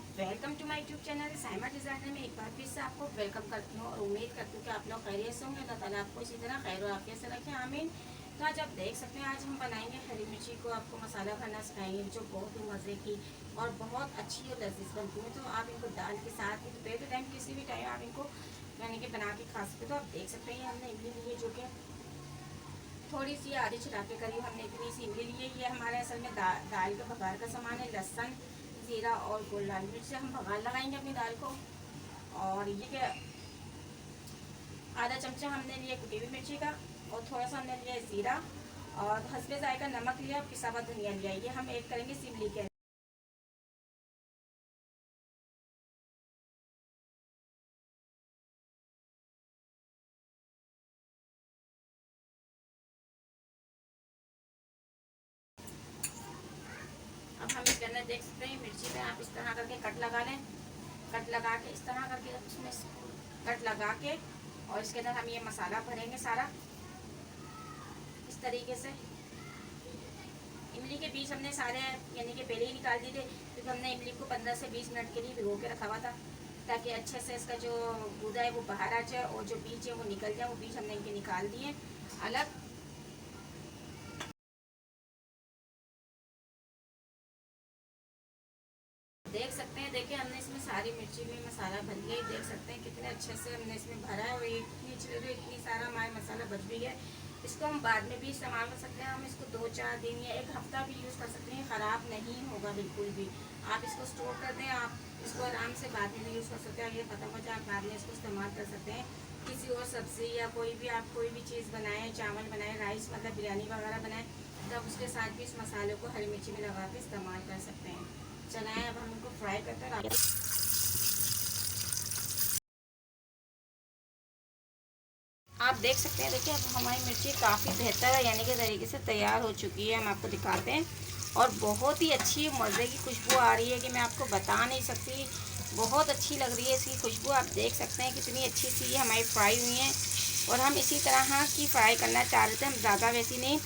Welcome to my YouTube channel Saima designer में एक बार फिर से आपको वेलकम करती हूँ और उम्मीद करती हूँ कि आप लोग खैरियत से होंगे। अल्लाह ताला आपको इसी तरह खैर और आफियत से रखें, आमीन। तो आज आप देख सकते हैं, आज हम बनाएंगे हरी मिर्ची को आपको मसाला भरना सिखाएंगे, जो बहुत ही मज़े की और बहुत अच्छी और लजीज बनती है। तो आप इनको दाल के साथ ही दोपहर के टाइम किसी भी टाइम आप इनको यानी कि बना के खा सकते हो। तो आप देख सकते हैं हमने इमली ली है, जो कि थोड़ी सी आधी छिटा के करीब हमने इतनी सी इमली ली है। ये हमारे असल में दाल के बघार का सामान है। लहसुन, जीरा और गोल लाल मिर्च से हम बघार लगाएंगे अपनी दाल को। और ये क्या, आधा चमचा हमने लिया कुटी हुई मिर्ची का, और थोड़ा सा हमने लिया जीरा, और हस्बे जायका नमक लिया और पिसा हुआ धनिया लिया। ये हम ऐड करेंगे इमली के। अब हम इसके अंदर देख सकते हैं मिर्ची में आप इस तरह करके कट लगा लें। कट लगा के इस तरह करके उसमें कट लगा के, और इसके अंदर हम ये मसाला भरेंगे सारा इस तरीके से। इमली के बीज हमने सारे यानी कि पहले ही निकाल दिए थे, क्योंकि हमने इमली को 15 से 20 मिनट के लिए भिगो के रखा हुआ था, ताकि अच्छे से इसका जो गूदा है वो बाहर आ जाए और जो बीज है वो निकल जाए। वो बीज हमने इनके निकाल दिए अलग। देख सकते हैं, देखिए हमने इसमें सारी मिर्ची में मसाला भर लिया। देख सकते हैं कितने अच्छे से हमने इसमें भरा है, और इतनी सारा हमारा मसाला बच भी गया। इसको हम बाद में भी इस्तेमाल कर सकते हैं। हम इसको 2-4 दिन या एक हफ्ता भी यूज़ कर सकते हैं, ख़राब नहीं होगा बिल्कुल भी। आप इसको स्टोर कर दें, आप इसको आराम से बाद में भी यूज़ कर सकते हैं। ये ख़त्म हो जाए, आप बाद में इसको इस्तेमाल कर सकते हैं। किसी और सब्ज़ी या कोई भी आप कोई भी चीज़ बनाएं, चावल बनाएं, राइस मतलब बिरयानी वगैरह बनाएं, तब उसके साथ भी इस मसाले को हरी मिर्ची में लगा के इस्तेमाल कर सकते हैं। चलाएं, अब हम इनको फ्राई करते हैं। आप देख सकते हैं, देखिए अब हमारी मिर्ची काफ़ी बेहतर है यानी कि तरीके से तैयार हो चुकी है। हम आपको दिखाते हैं, और बहुत ही अच्छी मज़े की खुशबू आ रही है कि मैं आपको बता नहीं सकती। बहुत अच्छी लग रही है इसकी खुशबू। आप देख सकते हैं कितनी अच्छी सी हमारी फ्राई हुई हैं, और हम इसी तरह की फ्राई करना चाह रहे थे, हम ज़्यादा वैसी नहीं।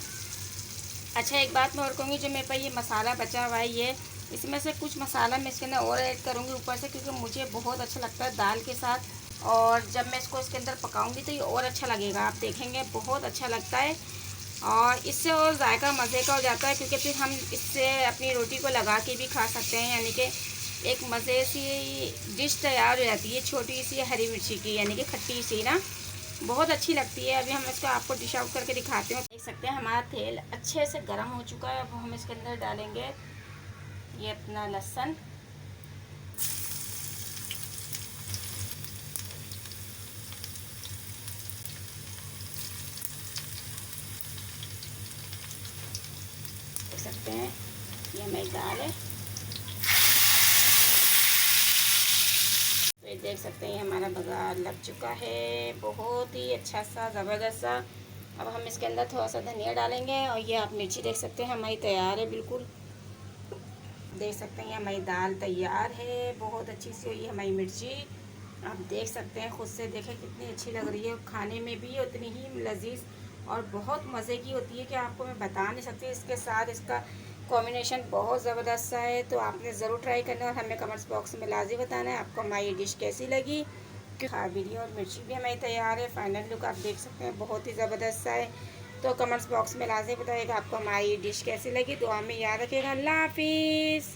अच्छा, एक बात मैं और कहूँगी, जो मेरे पास ये मसाला बचा हुआ है, ये इसमें से कुछ मसाला मैं इसके अंदर और ऐड करूँगी ऊपर से, क्योंकि मुझे बहुत अच्छा लगता है दाल के साथ। और जब मैं इसको इसके अंदर पकाऊंगी तो ये और अच्छा लगेगा, आप देखेंगे बहुत अच्छा लगता है। और इससे और जायका मज़े का हो जाता है, क्योंकि फिर हम इससे अपनी रोटी को लगा के भी खा सकते हैं। यानी कि एक मज़े सी डिश तैयार हो जाती है, छोटी सी हरी मिर्ची की, यानी कि खट्टी सी ना, बहुत अच्छी लगती है। अभी हम इसको आपको डिश आउट करके दिखाते हैं। देख सकते हैं हमारा तेल अच्छे से गर्म हो चुका है। अब हम इसके अंदर डालेंगे ये अपना लहसुन, देख सकते हैं ये हमारी दाल है। तो ये देख सकते हैं हमारा बघार लग चुका है, बहुत ही अच्छा सा ज़बरदस्त सा। अब हम इसके अंदर थोड़ा सा धनिया डालेंगे, और ये आप मिर्ची देख सकते हैं हमारी तैयार है बिल्कुल। देख सकते हैं हमारी दाल तैयार है, बहुत अच्छी सी हुई है हमारी मिर्ची। आप देख सकते हैं, खुद से देखें कितनी अच्छी लग रही है, खाने में भी उतनी ही लजीज और बहुत मज़े की होती है कि आपको मैं बता नहीं सकती। इसके साथ इसका कॉम्बिनेशन बहुत ज़बरदस्त सा है। तो आपने ज़रूर ट्राई करना, और हमें कमेंट्स बॉक्स में लाजमी बताना है आपको हमारी डिश कैसी लगी। खा भी ली, और मिर्ची भी हमारी तैयार है। फाइनल लुक आप देख सकते हैं, बहुत ही ज़बरदस्त सा है। तो कमेंट्स बॉक्स में लाजमी बताइएगा आपको हमारी डिश कैसी लगी। दुआ में याद रखिएगा। अल्लाह हाफिज़।